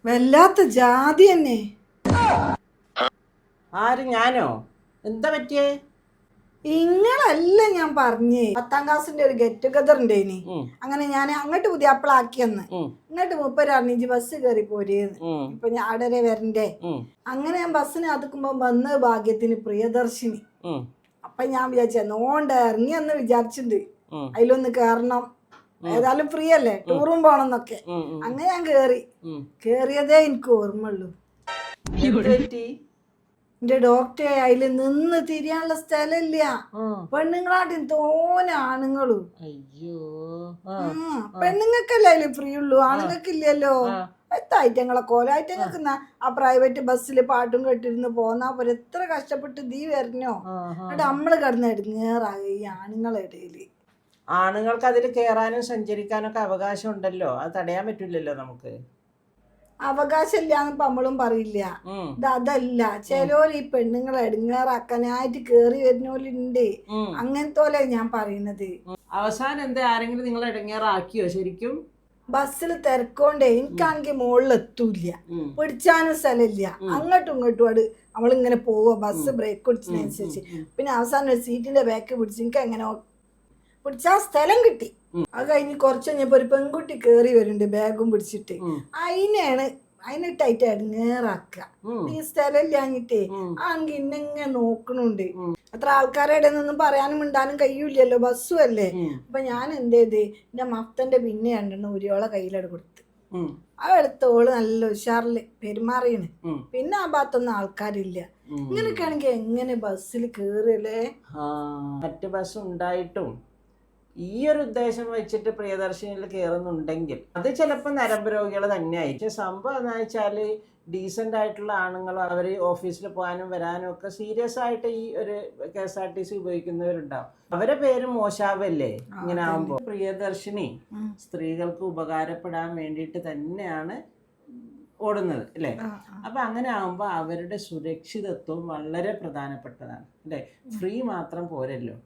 വല്ലാത്ത ജാതി തന്നെ. ആര് ഞാനോ? എന്താ പറ്റിയേ? ഇങ്ങളല്ല ഞാൻ പറഞ്ഞേ, 10ാം ക്ലാസ്സിന്റെ ഒരു ഗെറ്റ് ടുഗദർ ഉണ്ടേനി. അങ്ങനെ ഞാൻ അങ്ങോട്ട് പുതിയാപ്പിളാക്കിയെന്ന്. ഇങ്ങോട്ട് മുപ്പര് അറിഞ്ഞിച്ച് ബസ് കയറി പോരേന്ന്. ഇപ്പൊ ഞാൻ അവിടെ വരണ്ടേ. അങ്ങനെ ഞാൻ ബസ്സിന് അതുക്കുമ്പോ വന്ന് ഭാഗ്യത്തിന് പ്രിയദർശിനി. അപ്പൊ ഞാൻ വിചാരിച്ച നോണ്ട ഇറങ്ങിയെന്ന് വിചാരിച്ചിട്ടുണ്ട്, അതിലൊന്ന് കേറണം, ഏതായാലും ഫ്രീ അല്ലേ, ടൂറും പോണെന്നൊക്കെ. അങ്ങനെ ഞാൻ കേറിയതേ എനിക്ക് ഓർമ്മയുള്ളൂ. എന്റെ ഡോക്ടറെ അതില് നിന്ന് തിരിയാനുള്ള സ്ഥലമില്ല. പെണ്ണുങ്ങളാട്ടും തോനെ ആണുങ്ങളും. പെണ്ണുങ്ങൾക്കല്ലേ അതില് ഫ്രീ ഉള്ളൂ, ആണുങ്ങൾക്കില്ലല്ലോ. ഐറ്റങ്ങളെ കോല ഐറ്റങ്ങൾക്ക് ആ പ്രൈവറ്റ് ബസ്സിൽ പാട്ടും കേട്ടിരുന്ന് പോന്നാ പോലെ എത്ര കഷ്ടപ്പെട്ട് നീ വരണോ. എന്നിട്ട് നമ്മള് കിടന്ന് എടുങ്ങേറായി ഈ ആണുങ്ങളെ ഇടയില്. ആണുങ്ങൾക്ക് അതിൽ കയറാനും സഞ്ചരിക്കാനും ഒക്കെ അവകാശം ഉണ്ടല്ലോ, അത് തടയാൻ പറ്റില്ലല്ലോ നമുക്ക്. അവകാശം ഇല്ലാന്ന് ഇപ്പൊ നമ്മളും പറയില്ല. അതല്ല, ചിലവര് ഈ പെണ്ണുങ്ങളെ എടുങ്ങാറാക്കാനായിട്ട് കേറി വരുന്നോലുണ്ട്. അങ്ങനത്തോലെ ഞാൻ പറയുന്നത്. അവസാനം എന്താ, ആരെങ്കിലും നിങ്ങളെ ഇടങ്ങേറാക്കിയോ ശരിക്കും? ബസ്സിൽ തിരക്കോണ്ടേ എനിക്കാണെങ്കിൽ മുകളിൽ എത്തൂല്ല, പിടിച്ചാനും സ്ഥലമില്ല. അങ്ങോട്ടും ഇങ്ങോട്ടും നമ്മളിങ്ങനെ പോവുക, ബസ് ബ്രേക്ക് പിടിച്ചതിനനുസരിച്ച്. പിന്നെ അവസാനം ഒരു സീറ്റിന്റെ ബാക്ക് പിടിച്ച് എനിക്ക് എങ്ങനെ പിടിച്ചാ സ്ഥലം കിട്ടി. അത് കഴിഞ്ഞ് കുറച്ച് കഴിഞ്ഞപ്പോ ഒരു പെൺകുട്ടി കേറി വരുന്നുണ്ട് ബാഗും പിടിച്ചിട്ട്. അതിനിട്ടായിട്ട് ഇടങ്ങേറാക്ക. ഈ സ്ഥലം ഇല്ലാഞ്ഞിട്ടേ ആണെങ്കിൽ ഇന്നെങ്ങനെ നോക്കണുണ്ട്. അത്ര ആൾക്കാരുടെ ഒന്നും പറയാനും മിണ്ടാനും കഴിയൂലല്ലോ, ബസ്സും അല്ലേ. അപ്പൊ ഞാൻ എന്ത് ചെയ്ത്, എന്റെ മത്തന്റെ പിന്നെ രണ്ടെണ്ണം ഉരിയോളെ കയ്യിലട് കൊടുത്ത്. ആ എടുത്തോള് നല്ല ഉഷാറില് പെരുമാറിയാണ്. പിന്നെ ആ ഭാഗത്തൊന്നും ആൾക്കാരില്ല. ഇങ്ങനൊക്കെ ആണെങ്കിൽ എങ്ങനെ ബസ്സിൽ കേറിയല്ലേ. മറ്റ് ബസ് ഉണ്ടായിട്ടും ഈ ഒരു ഉദ്ദേശം വെച്ചിട്ട് പ്രിയദർശിനിയിൽ കയറുന്നുണ്ടെങ്കിൽ അത് ചിലപ്പോൾ നരമ്പ് രോഗികൾ തന്നെ ആയിരിക്കും. സംഭവം എന്ന് വെച്ചാൽ ഡീസൻ്റ് ആയിട്ടുള്ള ആണുങ്ങൾ അവർ ഓഫീസിൽ പോകാനും വരാനും ഒക്കെ സീരിയസ് ആയിട്ട് ഈ ഒരു KSRTC ഉപയോഗിക്കുന്നവരുണ്ടാവും. അവരെ പേര് മോശാവല്ലേ ഇങ്ങനെ ആകുമ്പോൾ. പ്രിയദർശിനി സ്ത്രീകൾക്ക് ഉപകാരപ്പെടാൻ വേണ്ടിയിട്ട് തന്നെയാണ് ഓടുന്നത് അല്ലേ. അപ്പം അങ്ങനെ ആകുമ്പോൾ അവരുടെ സുരക്ഷിതത്വം വളരെ പ്രധാനപ്പെട്ടതാണ് അല്ലേ. ഫ്രീ മാത്രം പോരല്ലോ.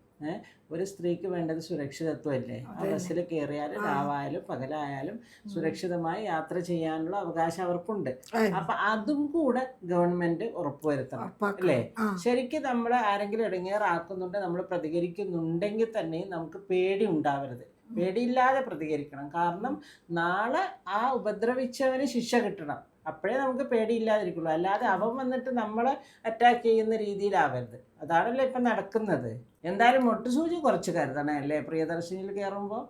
ഒരു സ്ത്രീക്ക് വേണ്ടത് സുരക്ഷിതത്വമല്ലേ. ആ ബസ്സിൽ കയറിയാലും രാവായാലും പകലായാലും സുരക്ഷിതമായി യാത്ര ചെയ്യാനുള്ള അവകാശം അവർക്കുണ്ട്. അപ്പൊ അതും കൂടെ ഗവൺമെന്റ് ഉറപ്പുവരുത്തണം അല്ലേ. ശരിക്കും നമ്മൾ ആരെങ്കിലും ഇടങ്ങേറാക്കുന്നുണ്ട്, നമ്മൾ പ്രതികരിക്കുന്നുണ്ടെങ്കിൽ തന്നെ നമുക്ക് പേടി ഉണ്ടാവരുത്. പേടിയില്ലാതെ പ്രതികരിക്കണം. കാരണം നാളെ ആ ഉപദ്രവിച്ചവന് ശിക്ഷ കിട്ടണം. അപ്പോഴേ നമുക്ക് പേടിയില്ലാതിരിക്കുള്ളൂ. അല്ലാതെ അവൻ വന്നിട്ട് നമ്മളെ അറ്റാക്ക് ചെയ്യുന്ന രീതിയിലാവരുത്. അതാണല്ലോ ഇപ്പം നടക്കുന്നത്. എന്തായാലും മൊട്ടുസൂചി കുറച്ച് കരുതണം അല്ലേ പ്രിയദർശിനിയിൽ കയറുമ്പോൾ.